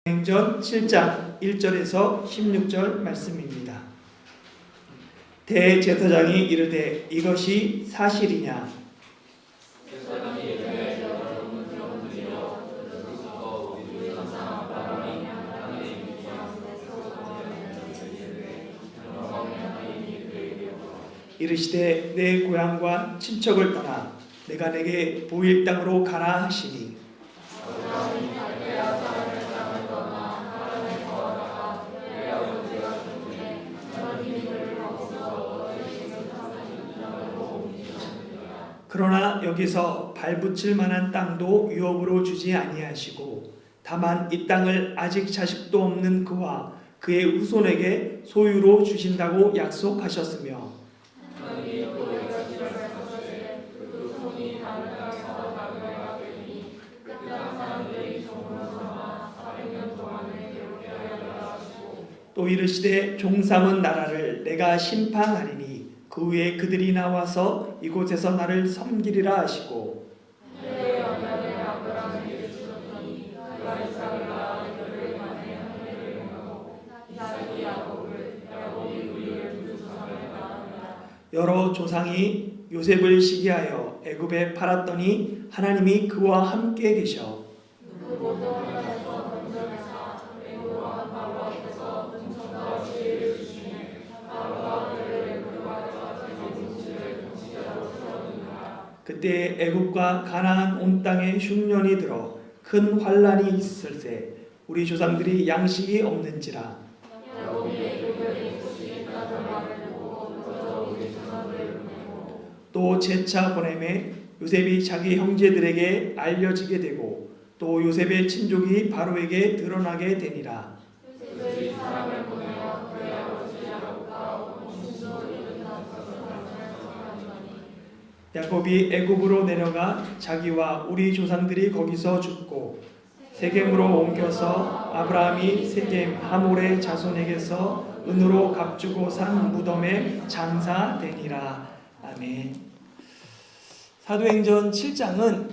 사도행전 7장 1절에서 16절 말씀입니다. 대제사장이 이르되 이것이 사실이냐? 이르시되 내 고향과 친척을 떠나 내가 내게 보일 땅으로 가라 하시니 그러나 여기서 발붙일 만한 땅도 유업으로 주지 아니하시고 다만 이 땅을 아직 자식도 없는 그와 그의 후손에게 소유로 주신다고 약속하셨으며 또 이르시되 종 삼은 나라를 내가 심판하리니 그 후에 그들이 나와서 이곳에서 나를 섬기리라 하시고 여러 조상이 요셉을 시기하여 애굽에 팔았더니 하나님이 그와 함께 계셔 그때 애굽과 가나안 온 땅에 흉년이 들어 큰 환란이 있을세 우리 조상들이 양식이 없는지라 또 제차 보내매 요셉이 자기 형제들에게 알려지게 되고 또 요셉의 친족이 바로에게 드러나게 되니라 야곱이 애굽으로 내려가 자기와 우리 조상들이 거기서 죽고 세겜으로 옮겨서 아브라함이 세겜 하몰의 자손에게서 은으로 값주고 산 무덤에 장사되니라. 아멘. 사도행전 7장은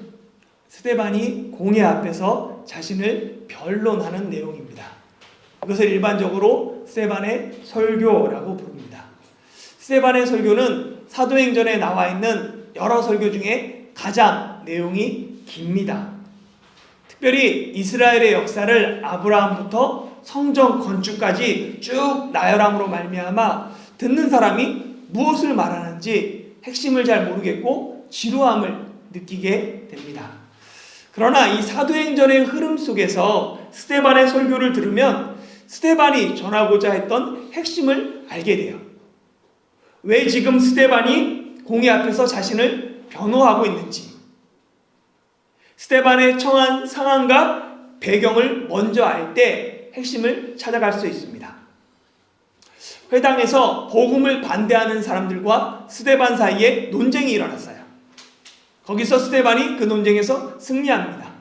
스데반이 공회 앞에서 자신을 변론하는 내용입니다. 이것을 일반적으로 스데반의 설교라고 부릅니다. 스데반의 설교는 사도행전에 나와 있는 여러 설교 중에 가장 내용이 깁니다. 특별히 이스라엘의 역사를 아브라함부터 성전 건축까지 쭉 나열함으로 말미암아 듣는 사람이 무엇을 말하는지 핵심을 잘 모르겠고 지루함을 느끼게 됩니다. 그러나 이 사도행전의 흐름 속에서 스데반의 설교를 들으면 스데반이 전하고자 했던 핵심을 알게 돼요. 왜 지금 스데반이 공회 앞에서 자신을 변호하고 있는지, 스데반의 처한 상황과 배경을 먼저 알 때 핵심을 찾아갈 수 있습니다. 회당에서 복음을 반대하는 사람들과 스데반 사이에 논쟁이 일어났어요. 거기서 스데반이 그 논쟁에서 승리합니다.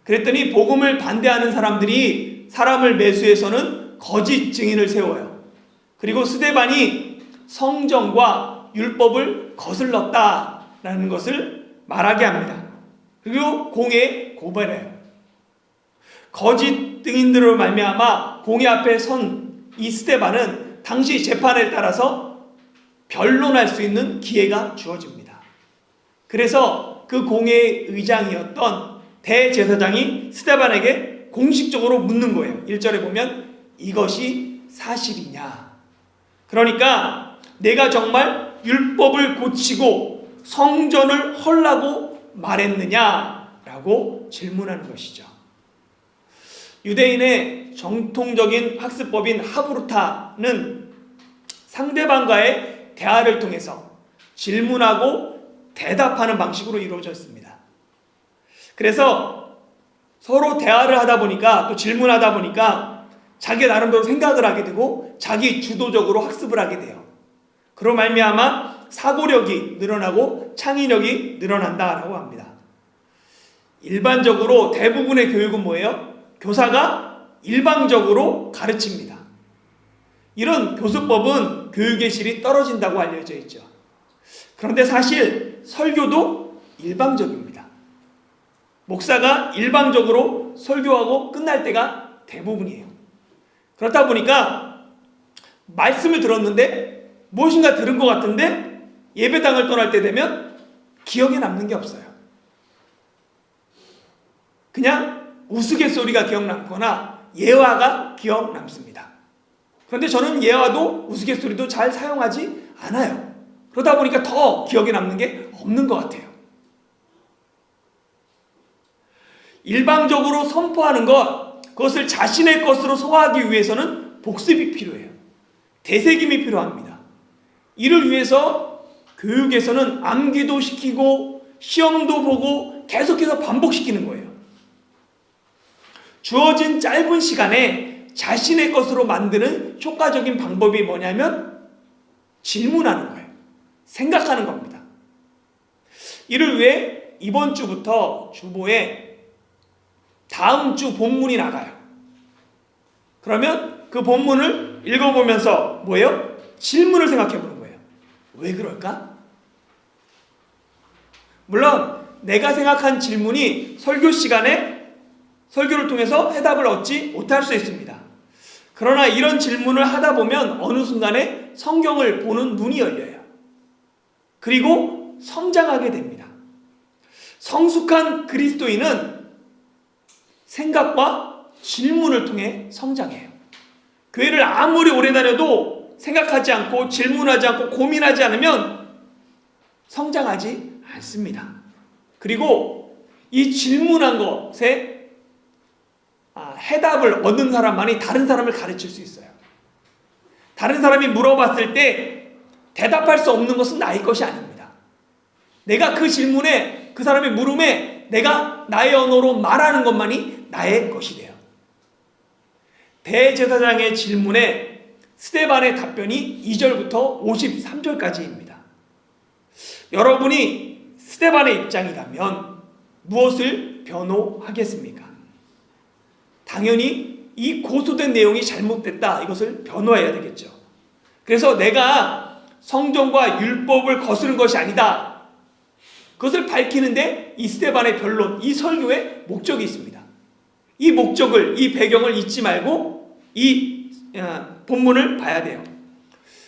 그랬더니 복음을 반대하는 사람들이 사람을 매수해서는 거짓 증인을 세워요. 그리고 스데반이 성경과 율법을 거슬렀다라는 것을 말하게 합니다. 그리고 공회에 고발해요. 거짓 증인들로 말미암아 공회 앞에 선 이 스데반은 당시 재판에 따라서 변론할 수 있는 기회가 주어집니다. 그래서 그 공회의 의장이었던 대제사장이 스데반에게 공식적으로 묻는 거예요. 1절에 보면 이것이 사실이냐? 그러니까 내가 정말 율법을 고치고 성전을 헐라고 말했느냐라고 질문하는 것이죠. 유대인의 정통적인 학습법인 하브루타는 상대방과의 대화를 통해서 질문하고 대답하는 방식으로 이루어져 있습니다. 그래서 서로 대화를 하다 보니까 또 질문하다 보니까 자기 나름대로 생각을 하게 되고 자기 주도적으로 학습을 하게 돼요. 그로 말미암아 사고력이 늘어나고 창의력이 늘어난다라고 합니다. 일반적으로 대부분의 교육은 뭐예요? 교사가 일방적으로 가르칩니다. 이런 교수법은 교육의 질이 떨어진다고 알려져 있죠. 그런데 사실 설교도 일방적입니다. 목사가 일방적으로 설교하고 끝날 때가 대부분이에요. 그렇다 보니까 말씀을 들었는데 무엇인가 들은 것 같은데 예배당을 떠날 때 되면 기억에 남는 게 없어요. 그냥 우스갯소리가 기억 남거나 예화가 기억 남습니다. 그런데 저는 예화도 우스갯소리도 잘 사용하지 않아요. 그러다 보니까 더 기억에 남는 게 없는 것 같아요. 일방적으로 선포하는 것, 그것을 자신의 것으로 소화하기 위해서는 복습이 필요해요. 되새김이 필요합니다. 이를 위해서 교육에서는 암기도 시키고 시험도 보고 계속해서 반복시키는 거예요. 주어진 짧은 시간에 자신의 것으로 만드는 효과적인 방법이 뭐냐면 질문하는 거예요. 생각하는 겁니다. 이를 위해 이번 주부터 주보에 다음 주 본문이 나가요. 그러면 그 본문을 읽어보면서 뭐예요? 질문을 생각해 보는 거예요. 왜 그럴까? 물론 내가 생각한 질문이 설교 시간에 설교를 통해서 해답을 얻지 못할 수 있습니다. 그러나 이런 질문을 하다 보면 어느 순간에 성경을 보는 눈이 열려요. 그리고 성장하게 됩니다. 성숙한 그리스도인은 생각과 질문을 통해 성장해요. 교회를 아무리 오래 다녀도 생각하지 않고 질문하지 않고 고민하지 않으면 성장하지 않습니다. 그리고 이 질문한 것에 해답을 얻은 사람만이 다른 사람을 가르칠 수 있어요. 다른 사람이 물어봤을 때 대답할 수 없는 것은 나의 것이 아닙니다. 내가 그 질문에, 그 사람의 물음에 내가 나의 언어로 말하는 것만이 나의 것이 돼요. 대제사장의 질문에 스데반의 답변이 2절부터 53절까지입니다. 여러분이 스데반의 입장이라면 무엇을 변호하겠습니까? 당연히 이 고소된 내용이 잘못됐다, 이것을 변호해야 되겠죠. 그래서 내가 성경과 율법을 거스른 것이 아니다, 그것을 밝히는데 이 스데반의 변론, 이 설교의 목적이 있습니다. 이 목적을, 이 배경을 잊지 말고 이 본문을 봐야 돼요.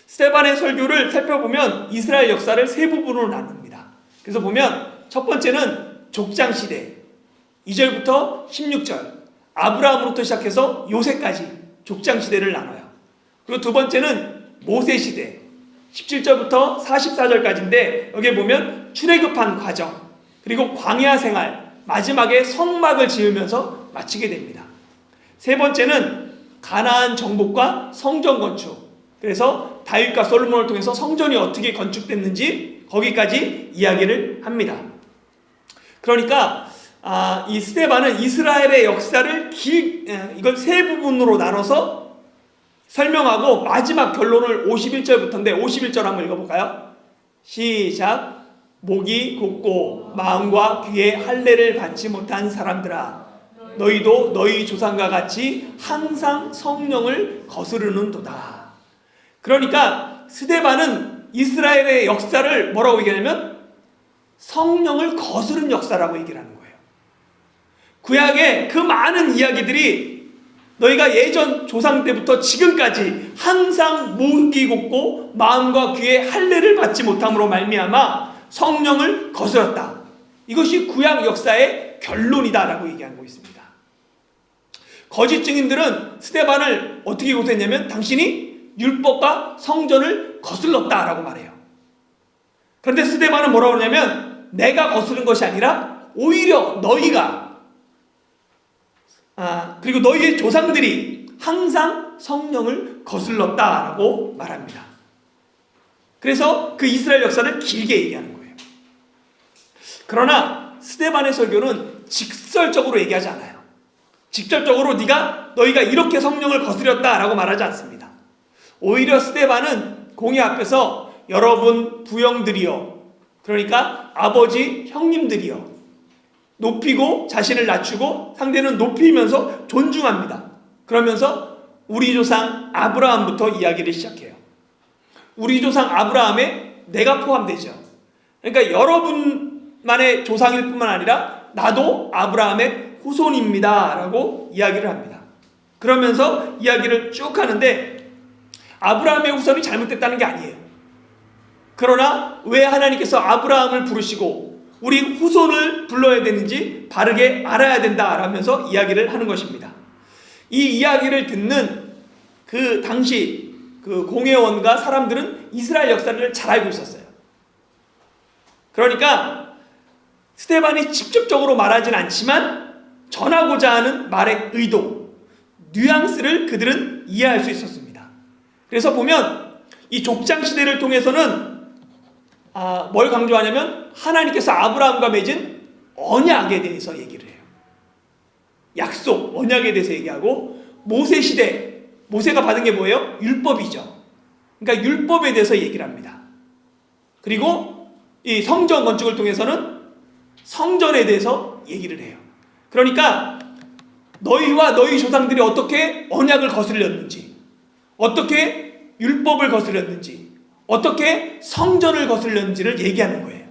스데반의 설교를 살펴보면 이스라엘 역사를 세 부분으로 나눕니다. 그래서 보면 첫 번째는 족장시대 2절부터 16절, 아브라함으로부터 시작해서 요새까지 족장시대를 나눠요. 그리고 두 번째는 모세시대 17절부터 44절까지인데 여기에 보면 출애굽한 과정, 그리고 광야 생활, 마지막에 성막을 지으면서 마치게 됩니다. 세 번째는 가나안 정복과 성전 건축, 그래서 다윗과 솔로몬을 통해서 성전이 어떻게 건축됐는지 거기까지 이야기를 합니다. 그러니까 이 스데반은 이스라엘의 역사를 이걸 세 부분으로 나눠서 설명하고 마지막 결론을 51절부터인데 51절 한번 읽어볼까요? 시작. 목이 곧고 마음과 귀에 할례를 받지 못한 사람들아, 너희도 너희 조상과 같이 항상 성령을 거스르는도다. 그러니까 스데반은 이스라엘의 역사를 뭐라고 얘기하냐면 성령을 거스른 역사라고 얘기를 하는 거예요. 구약의 그 많은 이야기들이 너희가 예전 조상 때부터 지금까지 항상 목이 곧고 마음과 귀에 할례를 받지 못함으로 말미암아 성령을 거스렀다. 이것이 구약 역사의 결론이다라고 얘기하고 있습니다. 거짓 증인들은 스데반을 어떻게 고소했냐면 당신이 율법과 성전을 거슬렀다라고 말해요. 그런데 스데반은 뭐라고 하냐면 내가 거스른 것이 아니라 오히려 너희가 그리고 너희의 조상들이 항상 성령을 거슬렀다라고 말합니다. 그래서 그 이스라엘 역사를 길게 얘기하는 거예요. 그러나 스데반의 설교는 직설적으로 얘기하지 않아요. 직접적으로 너희가 이렇게 성령을 거스렸다라고 말하지 않습니다. 오히려 스데반은 공의 앞에서 여러분 부형들이여, 그러니까 아버지 형님들이여, 높이고 자신을 낮추고 상대는 높이면서 존중합니다. 그러면서 우리 조상 아브라함부터 이야기를 시작해요. 우리 조상 아브라함에 내가 포함되죠. 그러니까 여러분만의 조상일 뿐만 아니라 나도 아브라함의 후손입니다 라고 이야기를 합니다. 그러면서 이야기를 쭉 하는데 아브라함의 후손이 잘못됐다는 게 아니에요. 그러나 왜 하나님께서 아브라함을 부르시고 우리 후손을 불러야 되는지 바르게 알아야 된다라면서 이야기를 하는 것입니다. 이 이야기를 듣는 그 당시 그 공회원과 사람들은 이스라엘 역사를 잘 알고 있었어요. 그러니까 스데반이 직접적으로 말하진 않지만 전하고자 하는 말의 의도, 뉘앙스를 그들은 이해할 수 있었습니다. 그래서 보면 이 족장 시대를 통해서는 뭘 강조하냐면 하나님께서 아브라함과 맺은 언약에 대해서 얘기를 해요. 약속, 언약에 대해서 얘기하고 모세 시대, 모세가 받은 게 뭐예요? 율법이죠. 그러니까 율법에 대해서 얘기를 합니다. 그리고 이 성전 건축을 통해서는 성전에 대해서 얘기를 해요. 그러니까 너희와 너희 조상들이 어떻게 언약을 거슬렸는지, 어떻게 율법을 거슬렸는지, 어떻게 성전을 거슬렸는지를 얘기하는 거예요.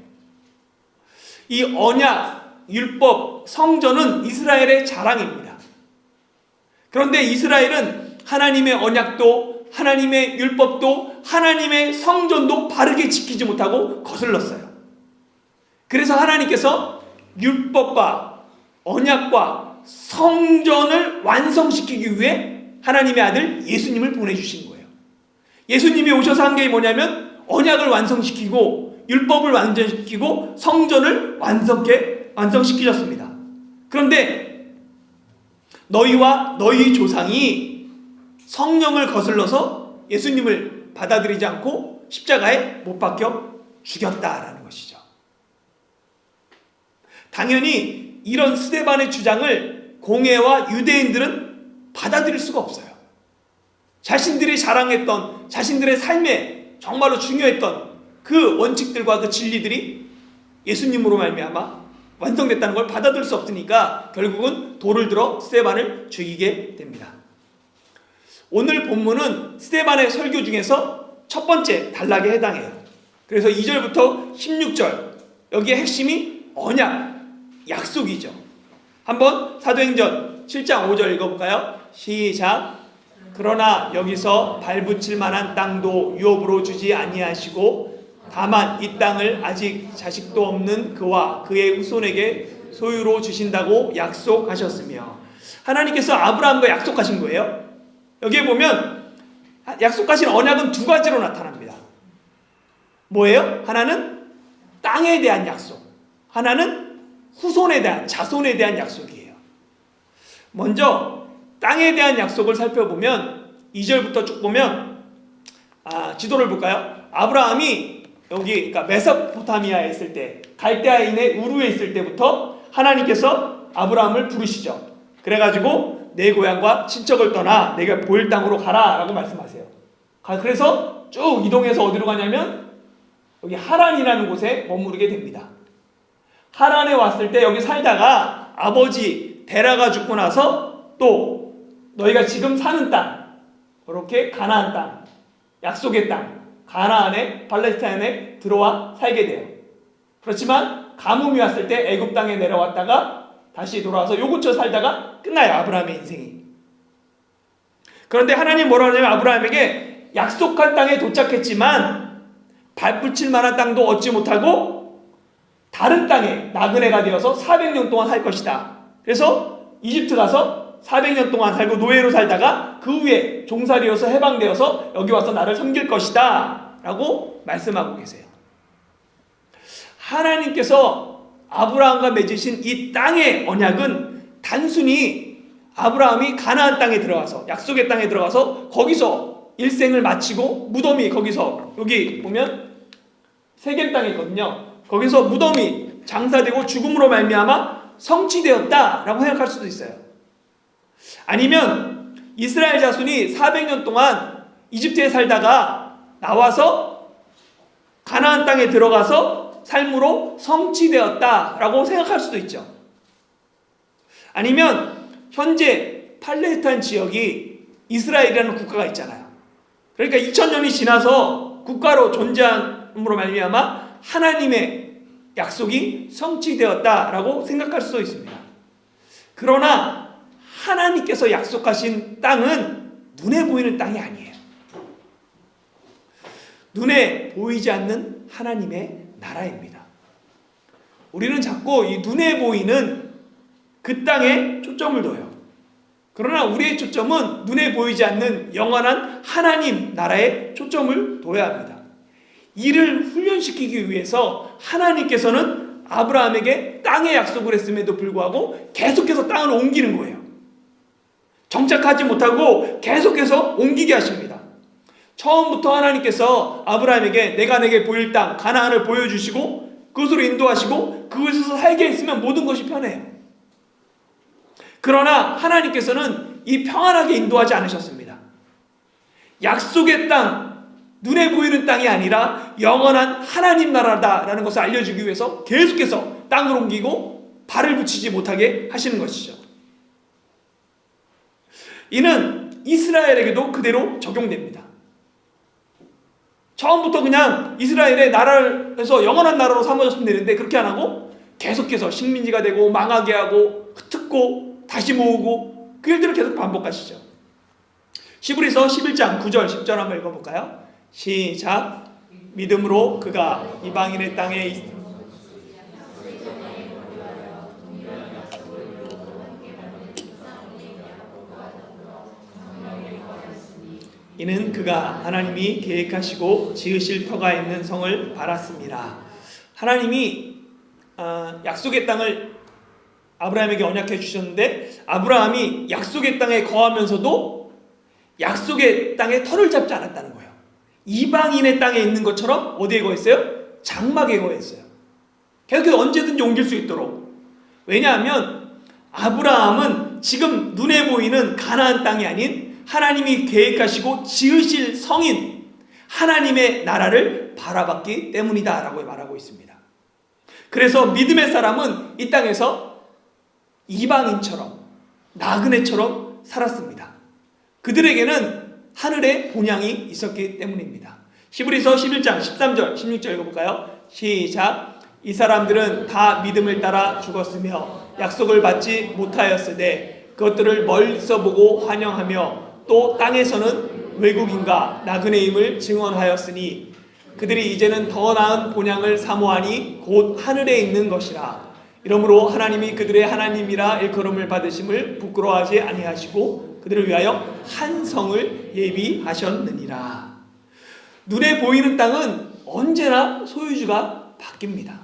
이 언약, 율법, 성전은 이스라엘의 자랑입니다. 그런데 이스라엘은 하나님의 언약도, 하나님의 율법도, 하나님의 성전도 바르게 지키지 못하고 거슬렀어요. 그래서 하나님께서 율법과 언약과 성전을 완성시키기 위해 하나님의 아들 예수님을 보내주신 거예요. 예수님이 오셔서 한 게 뭐냐면 언약을 완성시키고 율법을 완전시키고 성전을 완성시키셨습니다. 그런데 너희와 너희 조상이 성령을 거슬러서 예수님을 받아들이지 않고 십자가에 못 박혀 죽였다라는 것이죠. 당연히 이런 스데반의 주장을 공회와 유대인들은 받아들일 수가 없어요. 자신들이 자랑했던, 자신들의 삶에 정말로 중요했던 그 원칙들과 그 진리들이 예수님으로 말미암아 완성됐다는 걸 받아들일 수 없으니까 결국은 돌을 들어 스데반을 죽이게 됩니다. 오늘 본문은 스데반의 설교 중에서 첫 번째 단락에 해당해요. 그래서 2절부터 16절, 여기에 핵심이 언약, 약속이죠. 한번 사도행전 7장 5절 읽어볼까요? 시작. 그러나 여기서 발붙일 만한 땅도 유업으로 주지 아니하시고 다만 이 땅을 아직 자식도 없는 그와 그의 후손에게 소유로 주신다고 약속하셨으며, 하나님께서 아브라함과 약속하신 거예요. 여기에 보면 약속하신 언약은 두 가지로 나타납니다. 뭐예요? 하나는 땅에 대한 약속, 하나는 후손에 대한, 자손에 대한 약속이에요. 먼저 땅에 대한 약속을 살펴보면 2절부터 쭉 보면 지도를 볼까요? 아브라함이 여기 그러니까 메소포타미아에 있을 때, 갈대아인의 우르에 있을 때부터 하나님께서 아브라함을 부르시죠. 그래가지고 내 고향과 친척을 떠나 내가 보일 땅으로 가라 라고 말씀하세요. 그래서 쭉 이동해서 어디로 가냐면 여기 하란이라는 곳에 머무르게 됩니다. 하란에 왔을 때 여기 살다가 아버지 데라가 죽고 나서 또 너희가 지금 사는 땅, 그렇게 가나안 땅, 약속의 땅, 가나안에, 팔레스타인에 들어와 살게 돼요. 그렇지만 가뭄이 왔을 때 애굽 땅에 내려왔다가 다시 돌아와서 요 근처 살다가 끝나요, 아브라함의 인생이. 그런데 하나님 뭐라고 하냐면 아브라함에게 약속한 땅에 도착했지만 발붙일 만한 땅도 얻지 못하고 다른 땅에 나그네가 되어서 400년 동안 살 것이다. 그래서 이집트 가서 400년 동안 살고 노예로 살다가 그 후에 종살이여서 해방되어서 여기 와서 나를 섬길 것이다 라고 말씀하고 계세요. 하나님께서 아브라함과 맺으신 이 땅의 언약은 단순히 아브라함이 가나안 땅에 들어가서, 약속의 땅에 들어가서 거기서 일생을 마치고 무덤이 거기서, 여기 보면 세겜 땅에 있거든요. 거기서 무덤이 장사되고 죽음으로 말미암아 성취되었다라고 생각할 수도 있어요. 아니면 이스라엘 자손이 400년 동안 이집트에 살다가 나와서 가나안 땅에 들어가서 삶으로 성취되었다라고 생각할 수도 있죠. 아니면 현재 팔레스타인 지역이 이스라엘이라는 국가가 있잖아요. 그러니까 2000년이 지나서 국가로 존재함으로 말미암아 하나님의 약속이 성취되었다라고 생각할 수도 있습니다. 그러나 하나님께서 약속하신 땅은 눈에 보이는 땅이 아니에요. 눈에 보이지 않는 하나님의 나라입니다. 우리는 자꾸 이 눈에 보이는 그 땅에 초점을 둬요. 그러나 우리의 초점은 눈에 보이지 않는 영원한 하나님 나라에 초점을 둬야 합니다. 이를 훈련시키기 위해서 하나님께서는 아브라함에게 땅의 약속을 했음에도 불구하고 계속해서 땅을 옮기는 거예요. 정착하지 못하고 계속해서 옮기게 하십니다. 처음부터 하나님께서 아브라함에게 내가 내게 보일 땅 가나안을 보여주시고 그것으로 인도하시고 그곳에서 살게 했으면 모든 것이 편해요. 그러나 하나님께서는 이 평안하게 인도하지 않으셨습니다. 약속의 땅, 눈에 보이는 땅이 아니라 영원한 하나님 나라다라는 것을 알려주기 위해서 계속해서 땅을 옮기고 발을 붙이지 못하게 하시는 것이죠. 이는 이스라엘에게도 그대로 적용됩니다. 처음부터 그냥 이스라엘의 나라에서 영원한 나라로 삼아졌으면 되는데 그렇게 안 하고 계속해서 식민지가 되고 망하게 하고 흩고 다시 모으고 그 일들을 계속 반복하시죠. 히브리서 11장 9절 10절 한번 읽어볼까요? 시작. 믿음으로 그가 이방인의 땅에 이는 그가 하나님이 계획하시고 지으실 터가 있는 성을 바랐습니다. 하나님이 약속의 땅을 아브라함에게 언약해 주셨는데 아브라함이 약속의 땅에 거하면서도 약속의 땅에 터를 잡지 않았다는 거예요. 이방인의 땅에 있는 것처럼 어디에 거했어요? 장막에 거했어요. 계속해서 언제든지 옮길 수 있도록. 왜냐하면 아브라함은 지금 눈에 보이는 가나안 땅이 아닌 하나님이 계획하시고 지으실 성인 하나님의 나라를 바라봤기 때문이다 라고 말하고 있습니다. 그래서 믿음의 사람은 이 땅에서 이방인처럼 나그네처럼 살았습니다. 그들에게는 하늘의 본향이 있었기 때문입니다. 히브리서 11장 13절 16절 읽어볼까요? 시작. 이 사람들은 다 믿음을 따라 죽었으며 약속을 받지 못하였으되 그것들을 멀리서 보고 환영하며 또 땅에서는 외국인과 나그네임을 증언하였으니 그들이 이제는 더 나은 본향을 사모하니 곧 하늘에 있는 것이라. 이러므로 하나님이 그들의 하나님이라 일컬음을 받으심을 부끄러워하지 아니하시고 그들을 위하여 한 성을 예비하셨느니라. 눈에 보이는 땅은 언제나 소유주가 바뀝니다.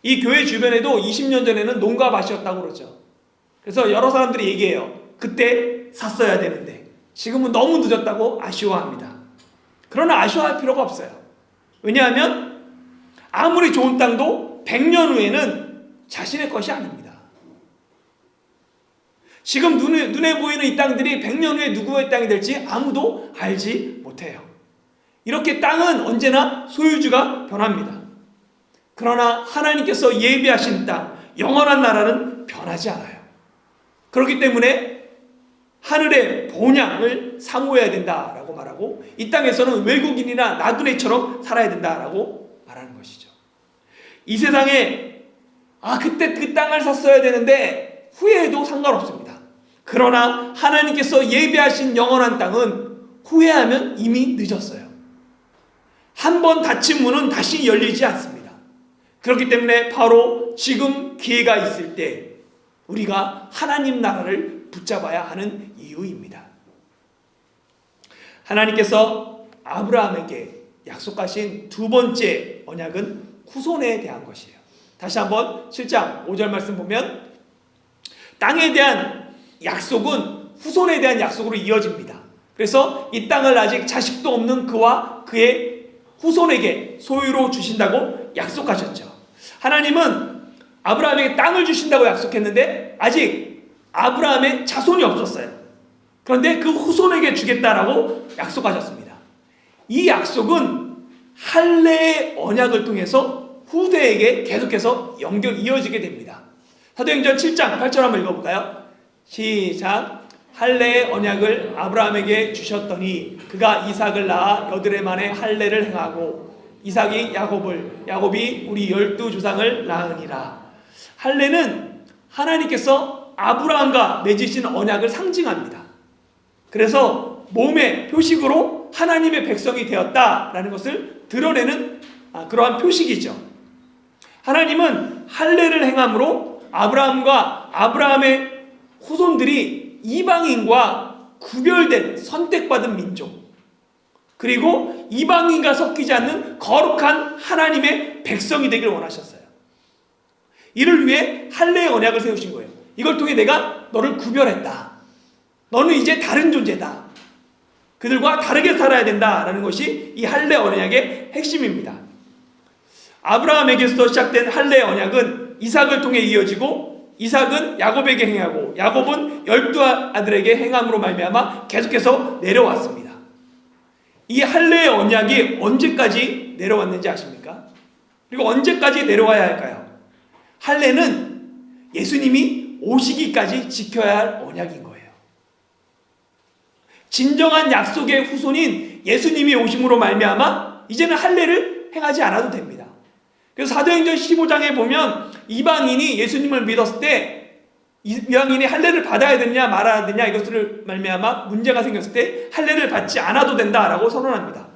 이 교회 주변에도 20년 전에는 농가 밭이었다고 그러죠. 그래서 여러 사람들이 얘기해요. 그때 샀어야 되는데 지금은 너무 늦었다고 아쉬워합니다. 그러나 아쉬워할 필요가 없어요. 왜냐하면 아무리 좋은 땅도 100년 후에는 자신의 것이 아닙니다. 지금 눈에 보이는 이 땅들이 100년 후에 누구의 땅이 될지 아무도 알지 못해요. 이렇게 땅은 언제나 소유주가 변합니다. 그러나 하나님께서 예비하신 땅, 영원한 나라는 변하지 않아요. 그렇기 때문에 하늘의 본향을 사모해야 된다라고 말하고 이 땅에서는 외국인이나 나그네처럼 살아야 된다라고 말하는 것이죠. 이 세상에 그때 그 땅을 샀어야 되는데 후회해도 상관없습니다. 그러나 하나님께서 예비하신 영원한 땅은 후회하면 이미 늦었어요. 한 번 닫힌 문은 다시 열리지 않습니다. 그렇기 때문에 바로 지금 기회가 있을 때 우리가 하나님 나라를 붙잡아야 하는 이유입니다. 하나님께서 아브라함에게 약속하신 두 번째 언약은 후손에 대한 것이에요. 다시 한번 7장 5절 말씀 보면 땅에 대한 약속은 후손에 대한 약속으로 이어집니다. 그래서 이 땅을 아직 자식도 없는 그와 그의 후손에게 소유로 주신다고 약속하셨죠. 하나님은 아브라함에게 땅을 주신다고 약속했는데 아직 아브라함의 자손이 없었어요. 그런데 그 후손에게 주겠다라고 약속하셨습니다. 이 약속은 할례의 언약을 통해서 후대에게 계속해서 이어지게 됩니다. 사도행전 7장 8절 한번 읽어볼까요? 시작. 할례의 언약을 아브라함에게 주셨더니 그가 이삭을 낳아 여드레 만에 할례를 행하고 이삭이 야곱이 우리 12 조상을 낳으니라. 할례는 하나님께서 아브라함과 맺으신 언약을 상징합니다. 그래서 몸의 표식으로 하나님의 백성이 되었다라는 것을 드러내는 그러한 표식이죠. 하나님은 할례를 행함으로 아브라함과 아브라함의 후손들이 이방인과 구별된 선택받은 민족, 그리고 이방인과 섞이지 않는 거룩한 하나님의 백성이 되기를 원하셨어요. 이를 위해 할례의 언약을 세우신 거예요. 이걸 통해 내가 너를 구별했다. 너는 이제 다른 존재다. 그들과 다르게 살아야 된다라는 것이 이 할례 언약의 핵심입니다. 아브라함에게서 시작된 할례 언약은 이삭을 통해 이어지고, 이삭은 야곱에게 행하고, 야곱은 12아들에게 행함으로 말미암아 계속해서 내려왔습니다. 이 할례의 언약이 언제까지 내려왔는지 아십니까? 그리고 언제까지 내려와야 할까요? 할례는 예수님이 오시기까지 지켜야 할 언약인 거예요. 진정한 약속의 후손인 예수님이 오심으로 말미암아 이제는 할례를 행하지 않아도 됩니다. 그래서 사도행전 15장에 보면 이방인이 예수님을 믿었을 때 이방인이 할례를 받아야 되느냐 말아야 되느냐 이것을 말미암아 문제가 생겼을 때 할례를 받지 않아도 된다라고 선언합니다.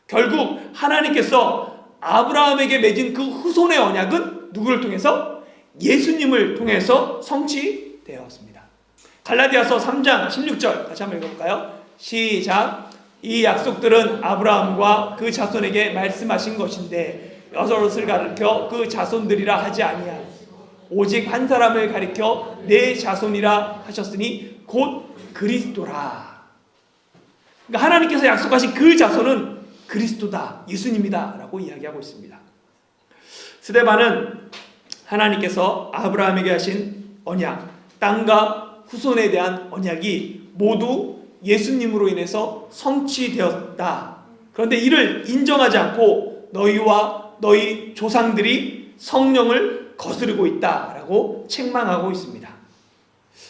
결국 하나님께서 아브라함에게 맺은 그 후손의 언약은 누구를 통해서? 예수님을 통해서 성취되었습니다. 갈라디아서 3장 16절 다시 한번 읽어볼까요? 시작. 이 약속들은 아브라함과 그 자손에게 말씀하신 것인데 여럿을 가리켜 그 자손들이라 하지 아니하니 오직 한 사람을 가리켜 내 자손이라 하셨으니 곧 그리스도라. 그러니까 하나님께서 약속하신 그 자손은 그리스도다, 예수님이다 라고 이야기하고 있습니다. 스데반은 하나님께서 아브라함에게 하신 언약, 땅과 후손에 대한 언약이 모두 예수님으로 인해서 성취되었다. 그런데 이를 인정하지 않고 너희와 너희 조상들이 성령을 거스르고 있다라고 책망하고 있습니다.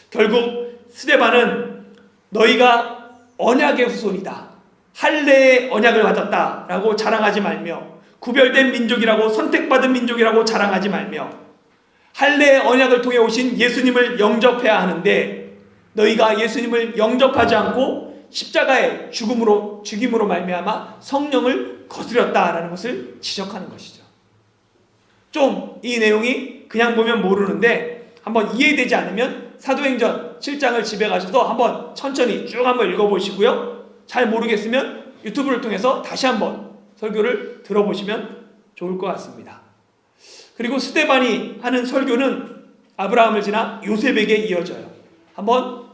결국 스데반은 너희가 언약의 후손이다, 할례의 언약을 받았다라고 자랑하지 말며, 구별된 민족이라고, 선택받은 민족이라고 자랑하지 말며, 할례의 언약을 통해 오신 예수님을 영접해야 하는데 너희가 예수님을 영접하지 않고 십자가의 죽임으로 말미암아 성령을 거스렸다라는 것을 지적하는 것이죠. 좀 이 내용이 그냥 보면 모르는데 한번 이해되지 않으면 사도행전 7장을 집에 가셔서 한번 천천히 쭉 한번 읽어보시고요. 잘 모르겠으면 유튜브를 통해서 다시 한번 설교를 들어보시면 좋을 것 같습니다. 그리고 스데반이 하는 설교는 아브라함을 지나 요셉에게 이어져요. 한번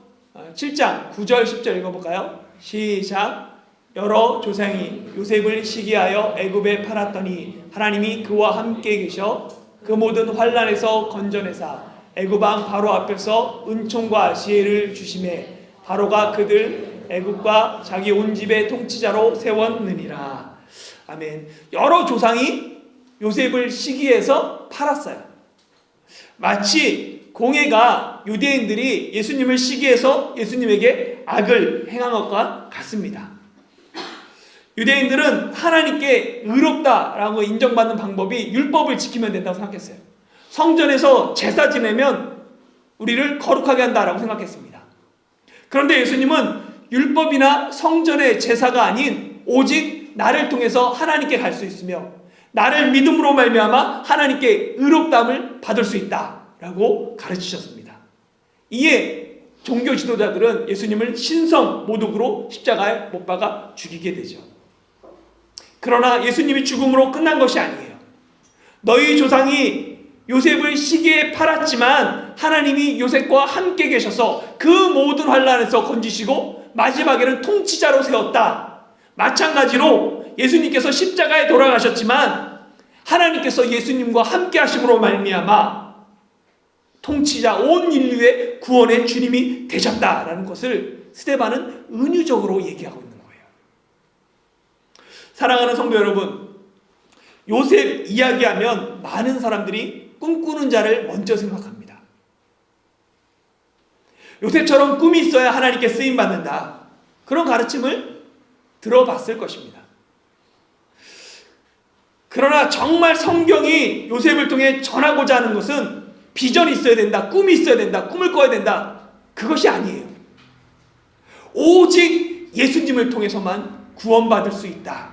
7장 9절 10절 읽어볼까요? 시작. 여러 조상이 요셉을 시기하여 애굽에 팔았더니 하나님이 그와 함께 계셔 그 모든 환난에서 건져내사 애굽 왕 바로 앞에서 은총과 지혜를 주심에 바로가 그들 애굽과 자기 온 집의 통치자로 세웠느니라. 아멘. 여러 조상이 요셉을 시기해서 팔았어요. 마치 공회가 유대인들이 예수님을 시기해서 예수님에게 악을 행한 것과 같습니다. 유대인들은 하나님께 의롭다라고 인정받는 방법이 율법을 지키면 된다고 생각했어요. 성전에서 제사 지내면 우리를 거룩하게 한다라고 생각했습니다. 그런데 예수님은 율법이나 성전의 제사가 아닌 오직 나를 통해서 하나님께 갈 수 있으며 나를 믿음으로 말미암아 하나님께 의롭다함을 받을 수 있다라고 가르치셨습니다. 이에 종교 지도자들은 예수님을 신성 모독으로 십자가에 못 박아 죽이게 되죠. 그러나 예수님이 죽음으로 끝난 것이 아니에요. 너희 조상이 요셉을 시기에 팔았지만 하나님이 요셉과 함께 계셔서 그 모든 환난에서 건지시고 마지막에는 통치자로 세웠다. 마찬가지로 예수님께서 십자가에 돌아가셨지만 하나님께서 예수님과 함께 하심으로 말미암아 통치자 온 인류의 구원의 주님이 되셨다라는 것을 스데반은 은유적으로 얘기하고 있는 거예요. 사랑하는 성도 여러분, 요셉 이야기하면 많은 사람들이 꿈꾸는 자를 먼저 생각합니다. 요셉처럼 꿈이 있어야 하나님께 쓰임받는다, 그런 가르침을 들어봤을 것입니다. 그러나 정말 성경이 요셉을 통해 전하고자 하는 것은 비전이 있어야 된다, 꿈이 있어야 된다, 꿈을 꿔야 된다, 그것이 아니에요. 오직 예수님을 통해서만 구원받을 수 있다.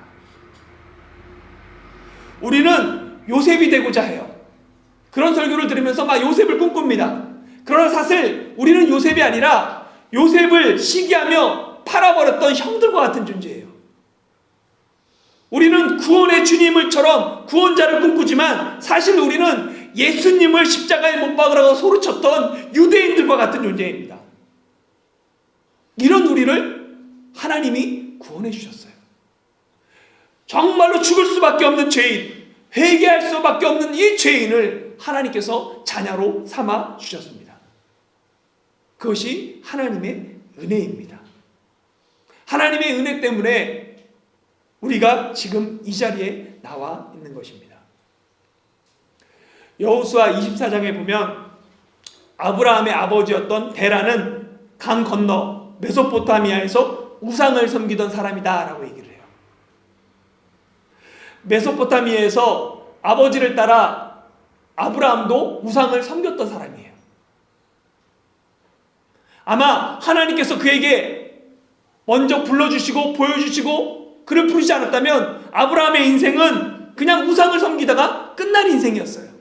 우리는 요셉이 되고자 해요. 그런 설교를 들으면서 막 요셉을 꿈꿉니다. 그러나 사실 우리는 요셉이 아니라 요셉을 시기하며 팔아버렸던 형들과 같은 존재예요. 우리는 구원의 주님을처럼 구원자를 꿈꾸지만 사실 우리는 예수님을 십자가에 못 박으라고 소리쳤던 유대인들과 같은 존재입니다. 이런 우리를 하나님이 구원해 주셨어요. 정말로 죽을 수밖에 없는 죄인, 회개할 수밖에 없는 이 죄인을 하나님께서 자녀로 삼아 주셨습니다. 그것이 하나님의 은혜입니다. 하나님의 은혜 때문에 우리가 지금 이 자리에 나와 있는 것입니다. 여호수아 24장에 보면 아브라함의 아버지였던 데라는 강 건너 메소포타미아에서 우상을 섬기던 사람이다 라고 얘기를 해요. 메소포타미아에서 아버지를 따라 아브라함도 우상을 섬겼던 사람이에요. 아마 하나님께서 그에게 먼저 불러주시고 보여주시고 그를 부르지 않았다면 아브라함의 인생은 그냥 우상을 섬기다가 끝난 인생이었어요.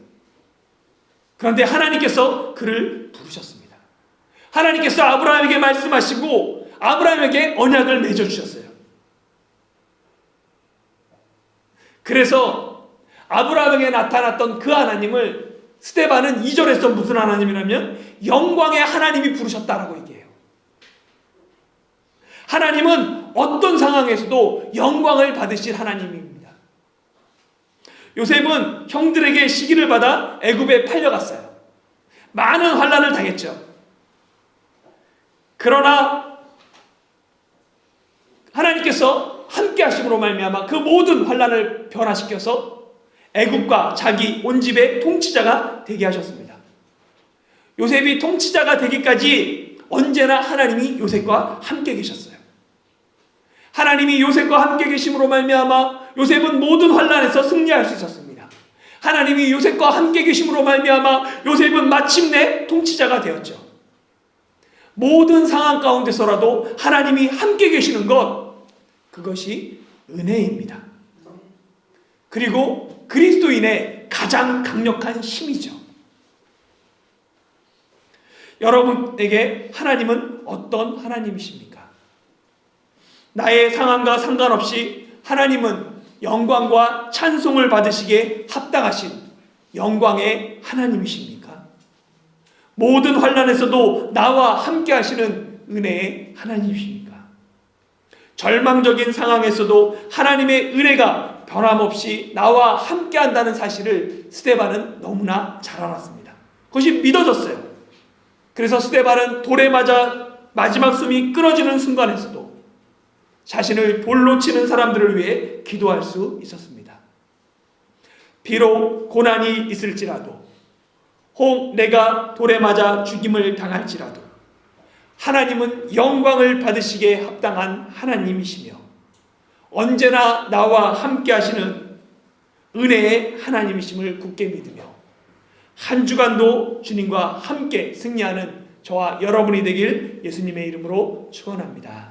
그런데 하나님께서 그를 부르셨습니다. 하나님께서 아브라함에게 말씀하시고 아브라함에게 언약을 맺어주셨어요. 그래서 아브라함에게 나타났던 그 하나님을 스데반은 2절에서 무슨 하나님이라면 영광의 하나님이 부르셨다라고 얘기해요. 하나님은 어떤 상황에서도 영광을 받으실 하나님입니다. 요셉은 형들에게 시기를 받아 애굽에 팔려갔어요. 많은 환난을 당했죠. 그러나 하나님께서 함께 하심으로 말미암아 그 모든 환난을 변화시켜서 애굽과 자기 온 집의 통치자가 되게 하셨습니다. 요셉이 통치자가 되기까지 언제나 하나님이 요셉과 함께 계셨어요. 하나님이 요셉과 함께 계심으로 말미암아 요셉은 모든 환난에서 승리할 수 있었습니다. 하나님이 요셉과 함께 계심으로 말미암아 요셉은 마침내 통치자가 되었죠. 모든 상황 가운데서라도 하나님이 함께 계시는 것, 그것이 은혜입니다. 그리고 그리스도인의 가장 강력한 힘이죠. 여러분에게 하나님은 어떤 하나님이십니까? 나의 상황과 상관없이 하나님은 영광과 찬송을 받으시기에 합당하신 영광의 하나님이십니까? 모든 환난에서도 나와 함께 하시는 은혜의 하나님이십니까? 절망적인 상황에서도 하나님의 은혜가 변함없이 나와 함께 한다는 사실을 스데반은 너무나 잘 알았습니다. 그것이 믿어졌어요. 그래서 스데반은 돌에 맞아 마지막 숨이 끊어지는 순간에서도 자신을 돌로 치는 사람들을 위해 기도할 수 있었습니다. 비록 고난이 있을지라도, 혹 내가 돌에 맞아 죽임을 당할지라도 하나님은 영광을 받으시기에 합당한 하나님이시며 언제나 나와 함께 하시는 은혜의 하나님이심을 굳게 믿으며 한 주간도 주님과 함께 승리하는 저와 여러분이 되길 예수님의 이름으로 축원합니다.